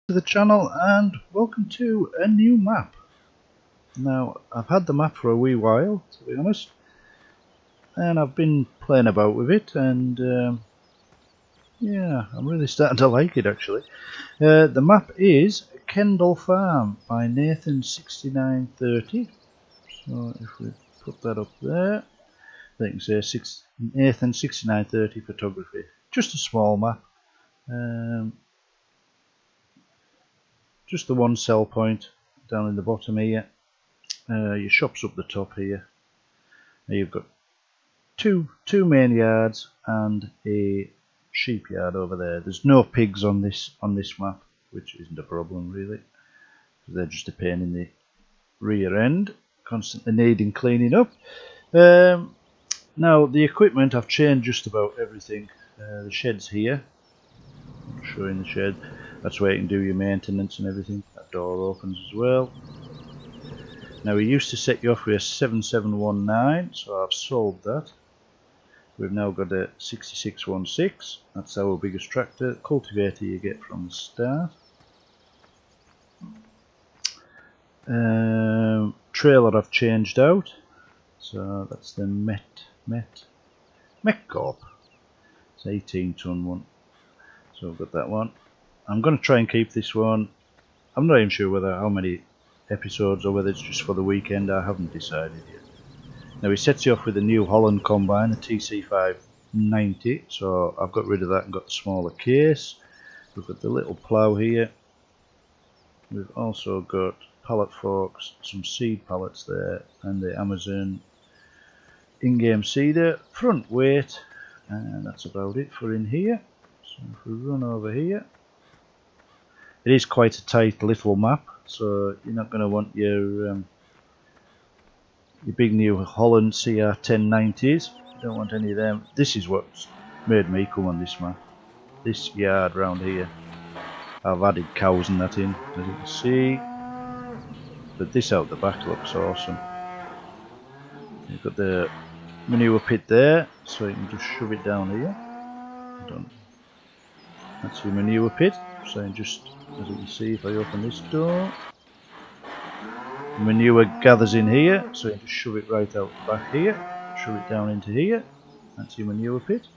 To the channel and welcome to a new map. Now I've had the map for a wee while, to be honest, and I've been playing about with it, and yeah, I'm really starting to like it actually. The map is Kendle Farm by Nathan6930. So if we put that up there, they can say Nathan6930 photography. Just a small map. Just the one sell point down in the bottom here. Your shop's up the top here. Now you've got two main yards and a sheep yard over there. There's no pigs on this map, which isn't a problem really, because they're just a pain in the rear end, constantly needing cleaning up. Now the equipment, I've changed just about everything. The shed's here. I'm showing the shed. That's where you can do your maintenance and everything. That door opens as well. Now we used to set you off with a 7719, so I've sold that. We've now got a 6616. That's our biggest tractor. Cultivator you get from the start. Trailer I've changed out. So that's the Metcorp. It's 18-ton one. So I've got that one. I'm going to try and keep this one. I'm not even sure whether how many episodes or whether it's just for the weekend. I haven't decided yet. Now he sets you off with a New Holland combine, the TC590, so I've got rid of that and got the smaller case. We've got the little plough here. We've also got pallet forks, some seed pallets there, and the Amazon in-game seeder, front weight, and that's about it for in here. So if we run over here, it is quite a tight little map, so you're not going to want your big New Holland CR1090s. You don't want any of them. This is what's made me come on this map. This yard round here, I've added cows and that in, as you can see. But this out the back looks awesome. You've got the manure pit there, so you can just shove it down here. Done. That's your manure pit. So you just, as you can see, if I open this door, manure gathers in here, so you just shove it right out the back here, shove it down into here. That's your manure pit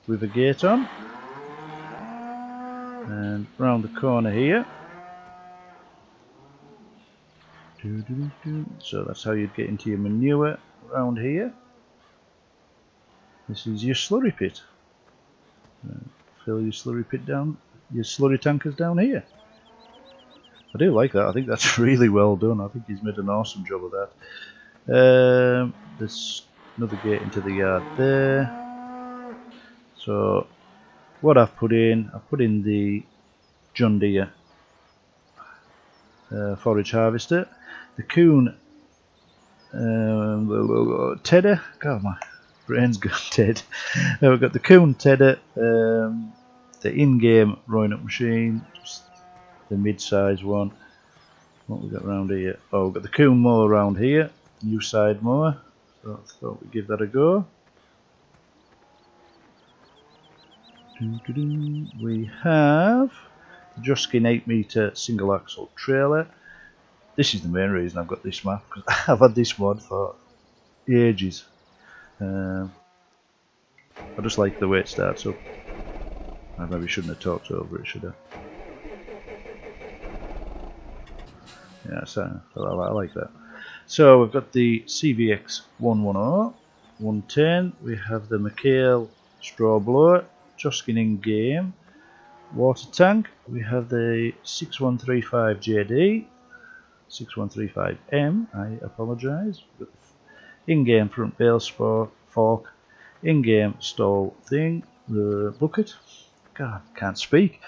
with a gate on, and round the corner here. So that's how you'd get into your manure around here. This is your slurry pit. Fill your slurry pit down, your slurry tankers down here. I do like that. I think that's really well done. I think he's made an awesome job of that. There's another gate into the yard there. So what I've put in the John Deere forage harvester, the Kuhn Tedder. God, my brain's gone dead. We've got the Kuhn Tedder, the in-game rowing up machine, just the mid-size one. What we got around here? Oh, we've got the Kuhn mower around here, new side mower. So I thought we'd give that a go. We have the Joskin 8-metre single axle trailer. This is the main reason I've got this map, because I've had this mod for ages. I just like the way it starts up. I maybe shouldn't have talked over it, should I? Yeah, so I like that. So we've got the CVX 110, 110. We have the McHale straw blower, Joskin in game, water tank. We have the 6135 JD, 6135M. I apologise. In-game front bale fork, in-game stall thing, the bucket. God, can't speak.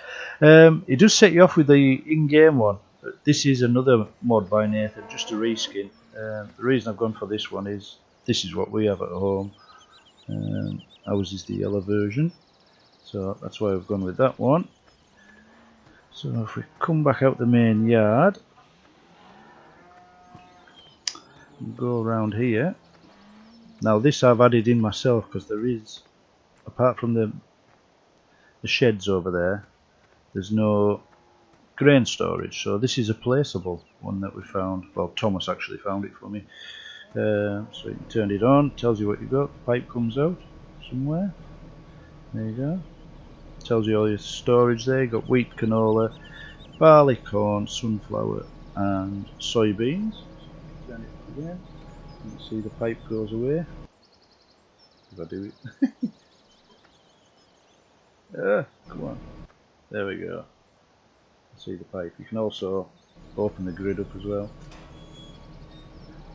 It does set you off with the in-game one. But this is another mod by Nathan, just a reskin. The reason I've gone for this one is this is what we have at home. Ours is the yellow version, so that's why I've gone with that one. So if we come back out the main yard, go around here. Now this I've added in myself because there is, apart from the sheds over there, there's no grain storage. So this is a placeable one that we found. Well, Thomas actually found it for me. So you can turn it on, tells you what you've got. The pipe comes out somewhere. There you go. Tells you all your storage there. You've got wheat, canola, barley, corn, sunflower and soybeans. Turn it up again. You can see the pipe goes away. If I do it. Come on. There we go. See the pipe. You can also open the grid up as well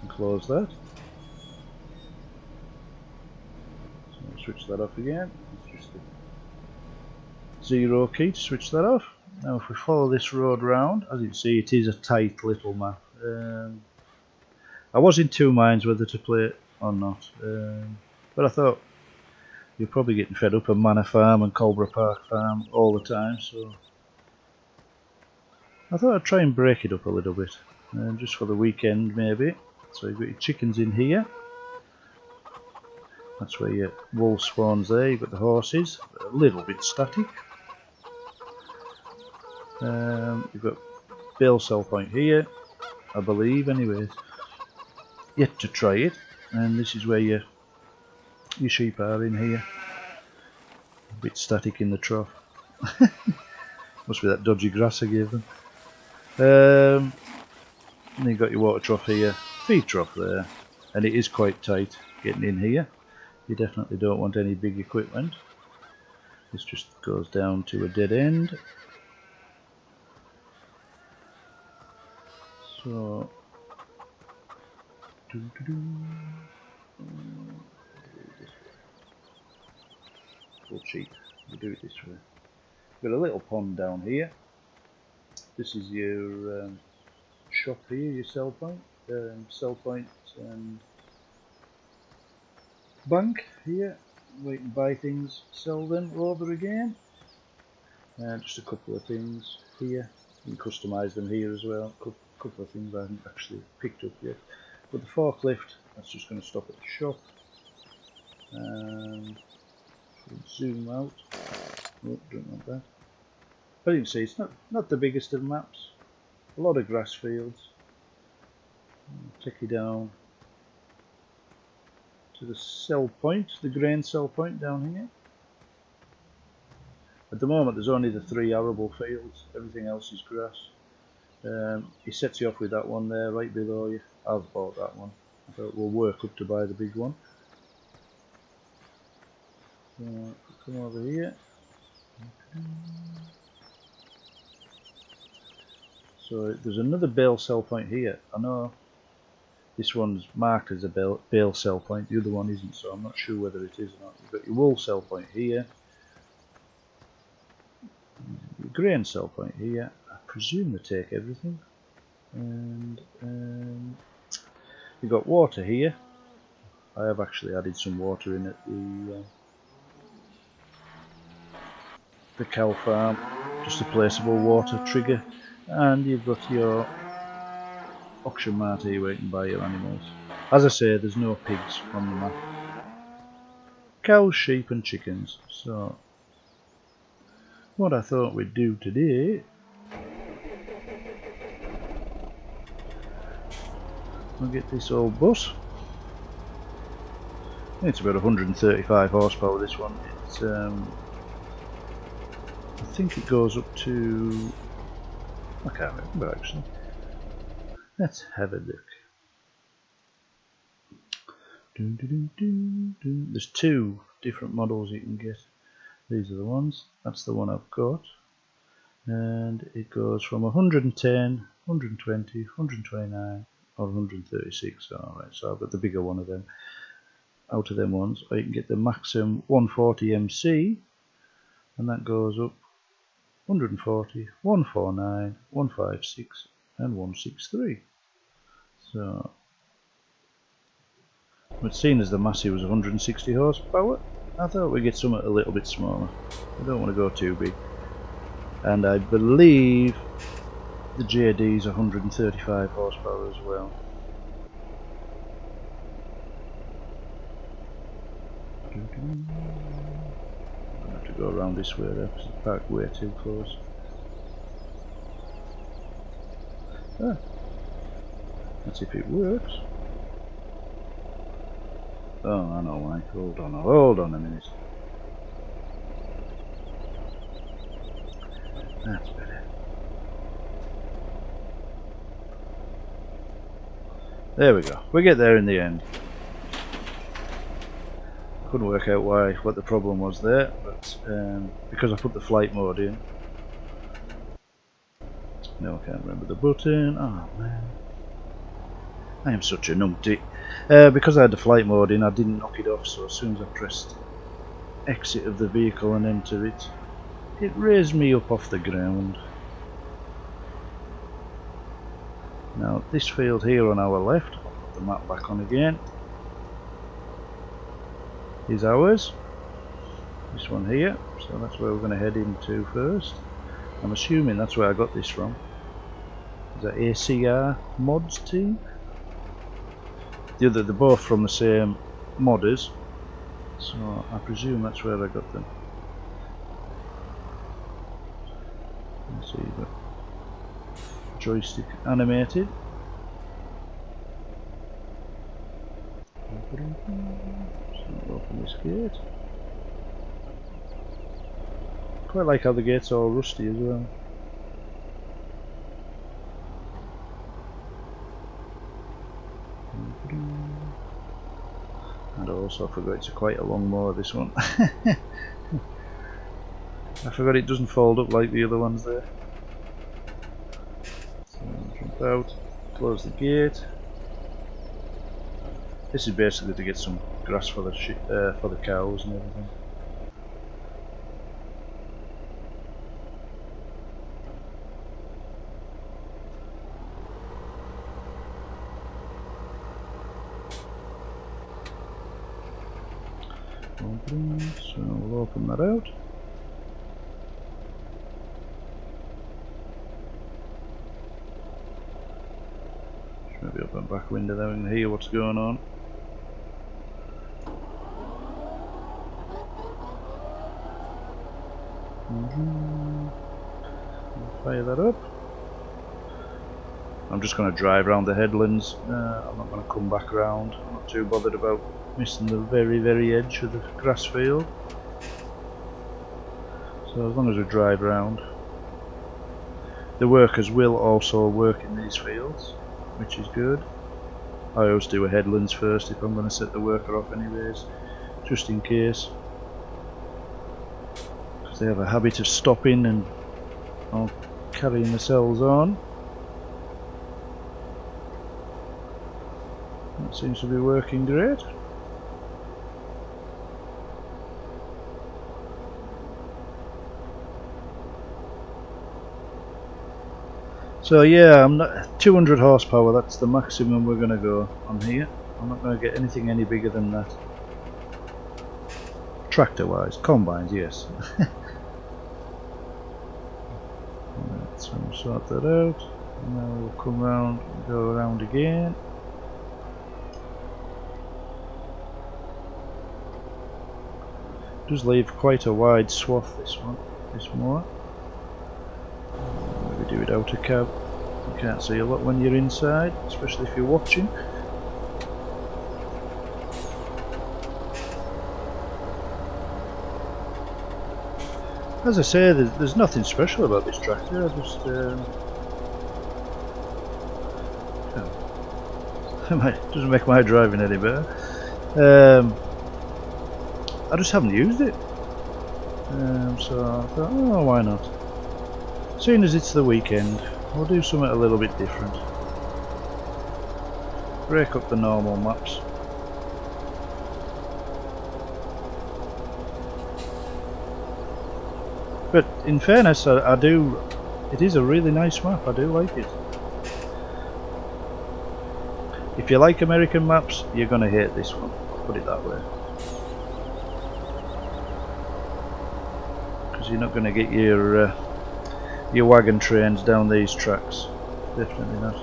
and close that. So switch that off again. It's just the 0 key to switch that off. Now if we follow this road round, as you can see it is a tight little map. I was in two minds whether to play it or not, but I thought you're probably getting fed up of Manor Farm and Culborough Park Farm all the time, so I thought I'd try and break it up a little bit, just for the weekend maybe. So you've got your chickens in here. That's where your wool spawns there. You've got the horses, a little bit static. You've got bale cell point here, I believe anyways. Yet to try it. And this is where your sheep are in here. A bit static in the trough. Must be that dodgy grass I gave them. And you've got your water trough here, feed trough there. And it is quite tight getting in here. You definitely don't want any big equipment. This just goes down to a dead end. So full cheap. We'll do it this way. Got a little pond down here. This is your shop here, your sell point and bank here, where you can buy things, sell them over again. Just a couple of things here. You can customise them here as well. A couple of things I haven't actually picked up yet. But the forklift, that's just going to stop at the shop. And zoom out. Oh, don't want that. But you can see it's not the biggest of maps. A lot of grass fields. I'll take you down to the cell point, the grain cell point down here. At the moment there's only the 3 arable fields, everything else is grass. He sets you off with that one there right below you. I've bought that one. I thought we'll work up to buy the big one. So come over here. So there's another bale cell point here. I know this one's marked as a bale cell point, the other one isn't, so I'm not sure whether it is or not. You've got your wool cell point here, your grain cell point here. I presume they take everything. And you've got water here. I have actually added some water in at the cow farm, just a placeable water trigger. And you've got your auction mart here where you can buy your animals. As I say, there's no pigs on the map. Cows, sheep and chickens. So what I thought we'd do today, we'll get this old bus. It's about 135 horsepower, this one. It's I think it goes up to, I can't remember actually. Let's have a look. There's 2 different models you can get. These are the ones. That's the one I've got. And it goes from 110, 120, 129 or 136. Alright, so I've got the bigger one of them. Out of them ones, or you can get the Maxim 140 MC, and that goes up 140, 149, 156 and 163. So, but seeing as the Massey was 160 horsepower, I thought we'd get something a little bit smaller. I don't want to go too big. And I believe the JD's 135 horsepower as well. I'm going to have to go around this way there because it's parked way too close. Ah, let's see if it works. Oh, I know why. Hold on a minute. That's better. There we go. We get there in the end. I couldn't work out what the problem was there, but because I put the flight mode in. No, I can't remember the button. Oh man, I am such a numpty. Because I had the flight mode in, I didn't knock it off. So as soon as I pressed exit of the vehicle and enter it, it raised me up off the ground. Now this field here on our left, I'll put the map back on again, is ours. This one here, so that's where we're going to head into first. I'm assuming that's where I got this from. Is that ACR mods team? They're both from the same modders, so I presume that's where I got them. Let's see, but joystick animated. So I'll open this gate. Quite like how the gate's all rusty as well. And also I forgot it's quite a long mower, this one. I forgot it doesn't fold up like the other ones there. So jump out, close the gate. This is basically to get some grass for the cows and everything. So we'll open that out. Maybe open the back window there and hear what's going on. Fire that up. I'm just going to drive around the headlands. I'm not going to come back around. I'm not too bothered about missing the very edge of the grass field. So as long as we drive around. The workers will also work in these fields, which is good. I always do a headlands first if I'm going to set the worker off anyways, just in case. Because they have a habit of stopping and carrying themselves on. That seems to be working great. So yeah, I'm not 200 horsepower. That's the maximum we're going to go on here. I'm not going to get anything any bigger than that. Tractor-wise, combines, yes. So we'll sort that out. Now we'll come round and go around again. Does leave quite a wide swath, this mower. Maybe do it out of cab. You can't see a lot when you're inside, especially if you're watching. As I say, there's nothing special about this tractor. I just it doesn't make my driving any better. I just haven't used it, so I thought, oh, why not? Seeing as it's the weekend, we'll do something a little bit different. Break up the normal maps. But in fairness, I do. It is a really nice map. I do like it. If you like American maps, you're gonna hate this one. I'll put it that way. Because you're not gonna get your wagon trains down these tracks. Definitely not.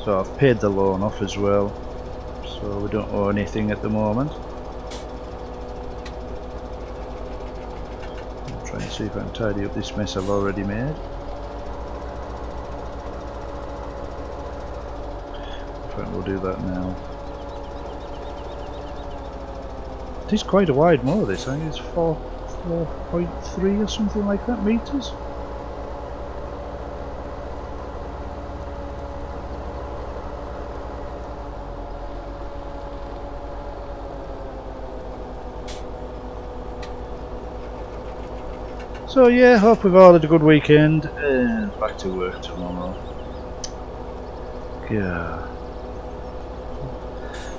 So I've paid the loan off as well, so we don't owe anything at the moment. I'll try and see if I can tidy up this mess I've already made. In fact, we'll do that now. It is quite a wide mower, this. I think it's 4.3 or something like that meters. So yeah, hope we've all had a good weekend and back to work tomorrow. Yeah.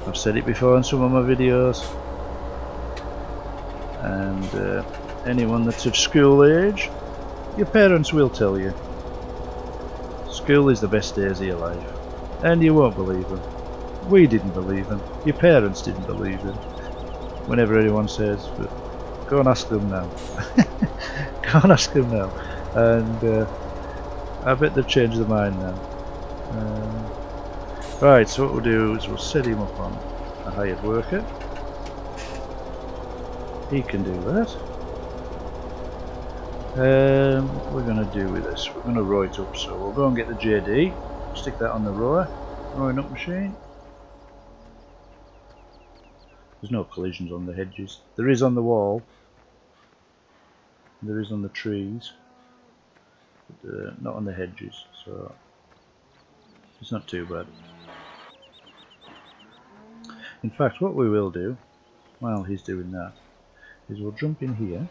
I've said it before in some of my videos, and anyone that's of school age, your parents will tell you school is the best days of your life, and you won't believe them. We didn't believe them, your parents didn't believe them, whenever anyone says, but go and ask them now. Go and ask them now, and I bet they've changed their mind now. Right, so what we'll do is we'll set him up on a hired worker. He can do that. What we're going to do with this, we're going to row it up, so we'll go and get the JD, stick that on the rower, rowing up machine. There's no collisions on the hedges. There is on the wall, there is on the trees, but not on the hedges, so it's not too bad. In fact, what we will do while he's doing that is we'll jump in here.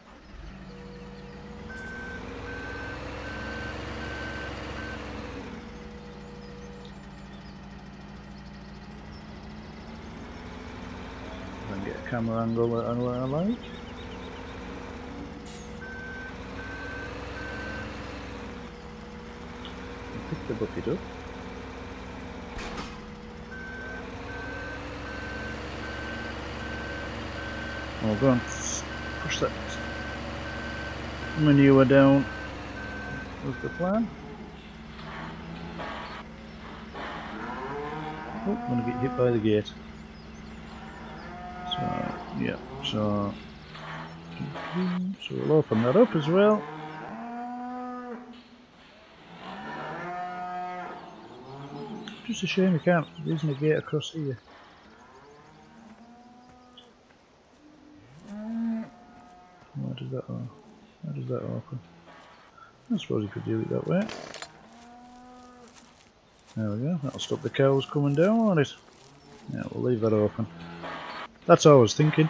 And get a camera angle that I like. Pick the bucket up. And we'll go and push that manure down with the plan. Oh, I'm going to get hit by the gate. So, yeah, so we'll open that up as well. Just a shame there isn't a gate across here. Why does that open? I suppose you could do it that way. There we go, that'll stop the cows coming down on it. Yeah, we'll leave that open. That's what I was thinking,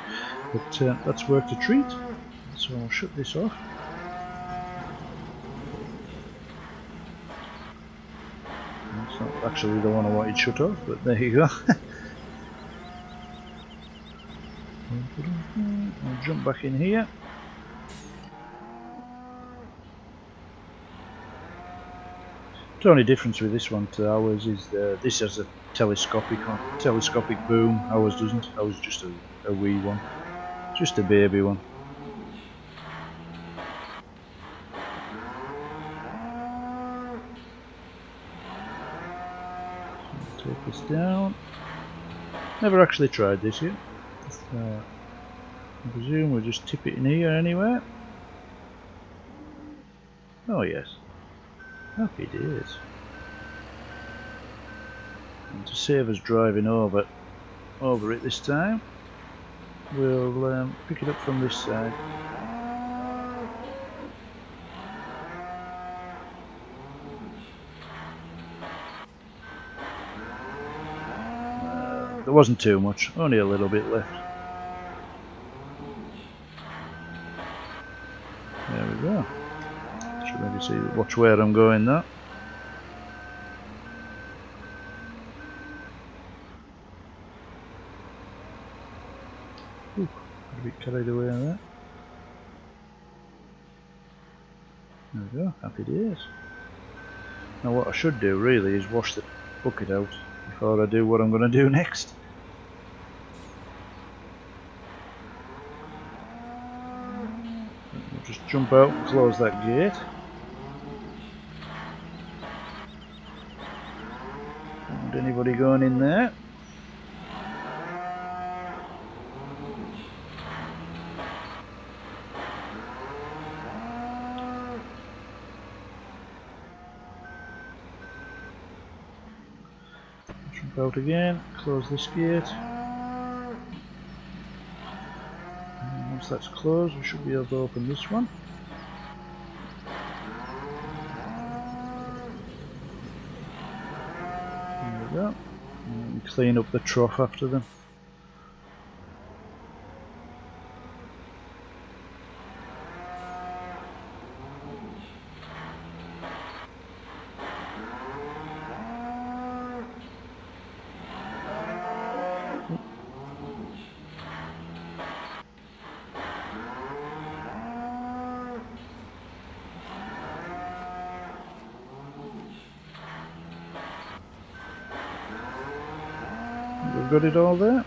but that's worked a treat. So I'll shut this off. It's not actually the one I wanted shut off, but there you go. I'll jump back in here. The only difference with this one to ours is this has a telescopic boom. Ours doesn't. Ours is just a wee one, just a baby one. So take this down. Never actually tried this yet. I presume we'll just tip it in here anyway. Oh yes. Happy days. And to save us driving over it this time, we'll pick it up from this side. There wasn't too much, only a little bit left. There we go. Should maybe watch where I'm going now. Ooh, got a bit carried away on that. There we go, happy days. Now what I should do really is wash the bucket out before I do what I'm going to do next. We'll just jump out and close that gate. want anybody going in there. Jump out again, close this gate. And once that's closed, we should be able to open this one. There we go. And clean up the trough after them. We've got it all there.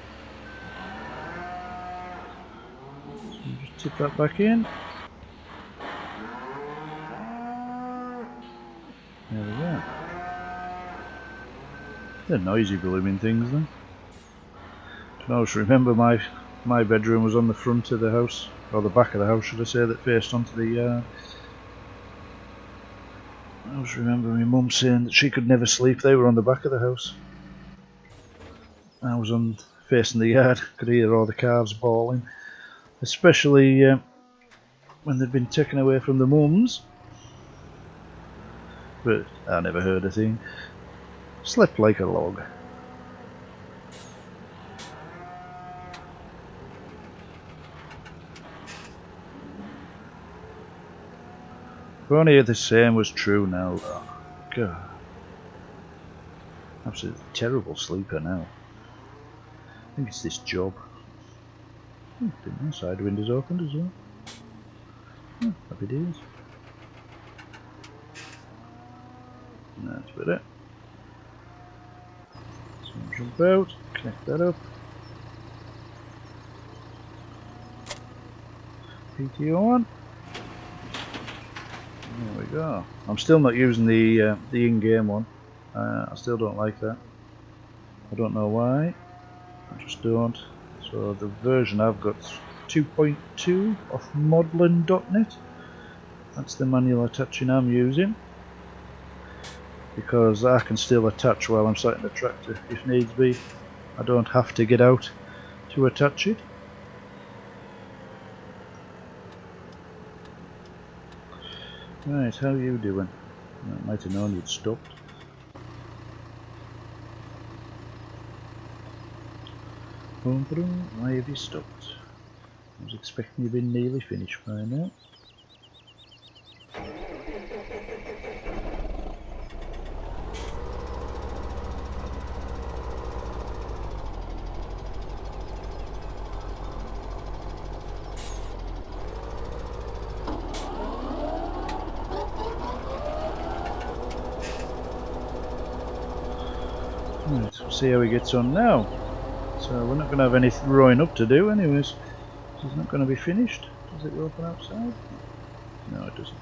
So just tip that back in. There we go. They're noisy blooming things then. I can always remember my bedroom was on the front of the house, or the back of the house should I say, that faced onto the yard. I always remember my mum saying that she could never sleep, they were on the back of the house. I was on facing the yard, could hear all the calves bawling, especially when they'd been taken away from the mums. But I never heard a thing. Slept like a log. If only the same was true now though. God. Absolutely terrible sleeper now. I think it's this job. The side window's opened as well. Happy days. That's about it. So jump out, connect that up. PTO on. There we go. I'm still not using the in-game one. I still don't like that. I don't know why. I just don't. So the version I've got 2.2 off modlin.net. That's the manual attaching I'm using, because I can still attach while I'm sat in the tractor if needs be. I don't have to get out to attach it. Right, how are you doing? I might have known you'd stopped. Why have you stopped? I was expecting you'd been nearly finished by now. Right, we'll see how he gets on now. So we're not going to have any throwing up to do anyways. It's not going to be finished. Does it open outside? No, it doesn't.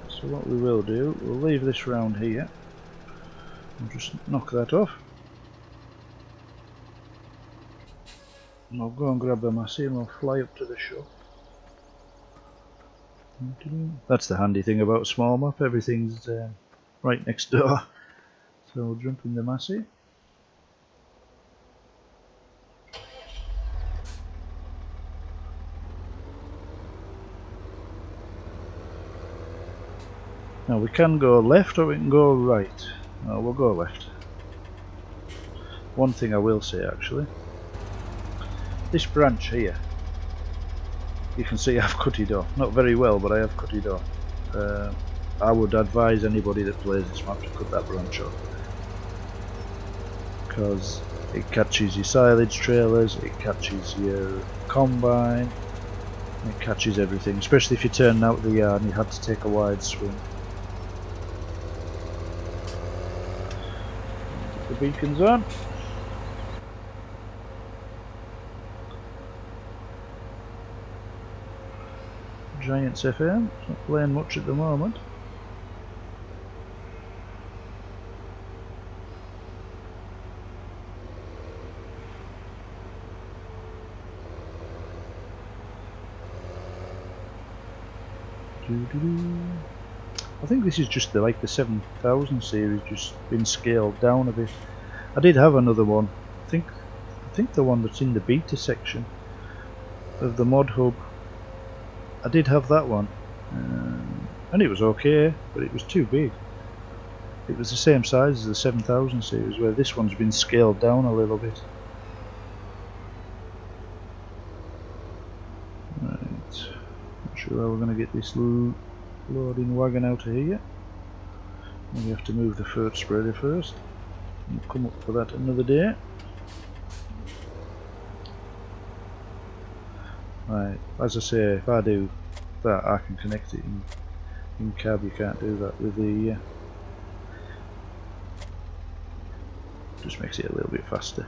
So what we will do, we'll leave this round here and just knock that off. And I'll go and grab the Massey and we'll fly up to the shop. That's the handy thing about a small map, everything's right next door. So we'll jump in the Massey. Now we can go left or we can go right. No, we'll go left. One thing I will say actually, this branch here, you can see I've cut it off. Not very well, but I have cut it off. I would advise anybody that plays this map to cut that branch off, because it catches your silage trailers, it catches your combine, it catches everything, especially if you're turning out the yard and you had to take a wide swing. Get the beacons on. Giants FM. It's not playing much at the moment. I think this is just like the 7000 series, just been scaled down a bit. I did have another one. I think the one that's in the beta section of the mod hub. I did have that one, and it was okay, but it was too big. It was the same size as the 7000 series, where this one's been scaled down a little bit. Right, not sure how we're going to get this loading wagon out of here. We have to move the fert spreader first. We'll come up for that another day. Right, as I say, if I do that, I can connect it in cab. You can't do that with the just makes it a little bit faster.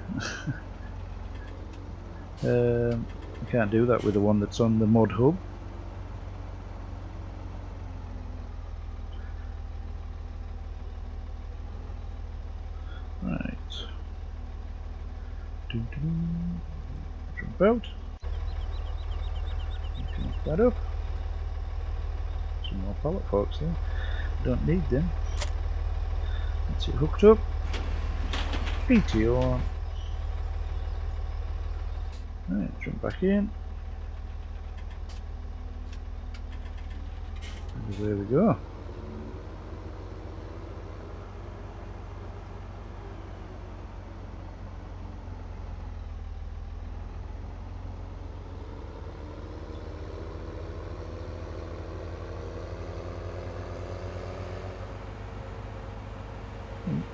You can't do that with the one that's on the mod hub. Right, jump out. Connect that up. Some more pallet forks there. Don't need them. That's it hooked up. PTO on. Right, jump back in. And there we go.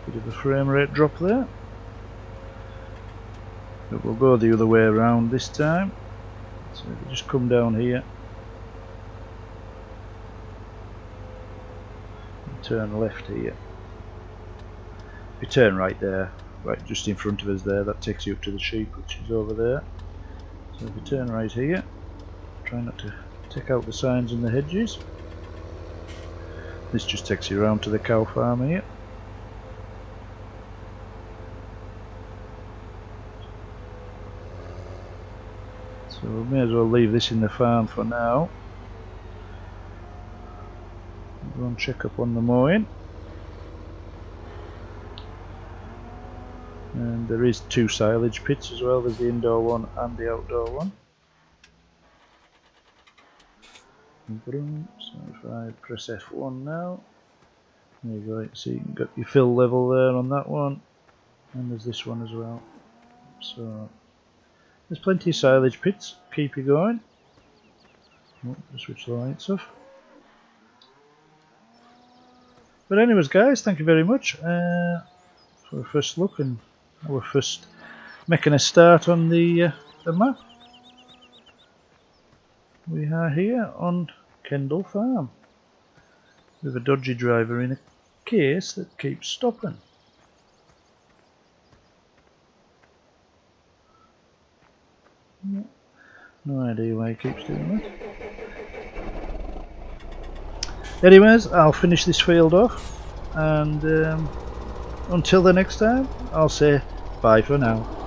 Bit of a frame rate drop there. But we'll go the other way around this time. So we just come down here and turn left here. If you turn right there, right just in front of us there, that takes you up to the sheep, which is over there. So if you turn right here, try not to take out the signs and the hedges. This just takes you around to the cow farm here. So we may as well leave this in the farm for now. Go and check up on the mowing. And there is 2 silage pits as well. There's the indoor one and the outdoor one. So if I press F1 now, there you go. So you can get your fill level there on that one, and there's this one as well. So there's plenty of silage pits, keep you going. Oh, just switch the lights off. But anyways guys, thank you very much for a first look and our first making a start on the map. We are here on Kendle Farm with a dodgy driver in a case that keeps stopping. No idea why he keeps doing that. Anyways, I'll finish this field off, and until the next time, I'll say bye for now.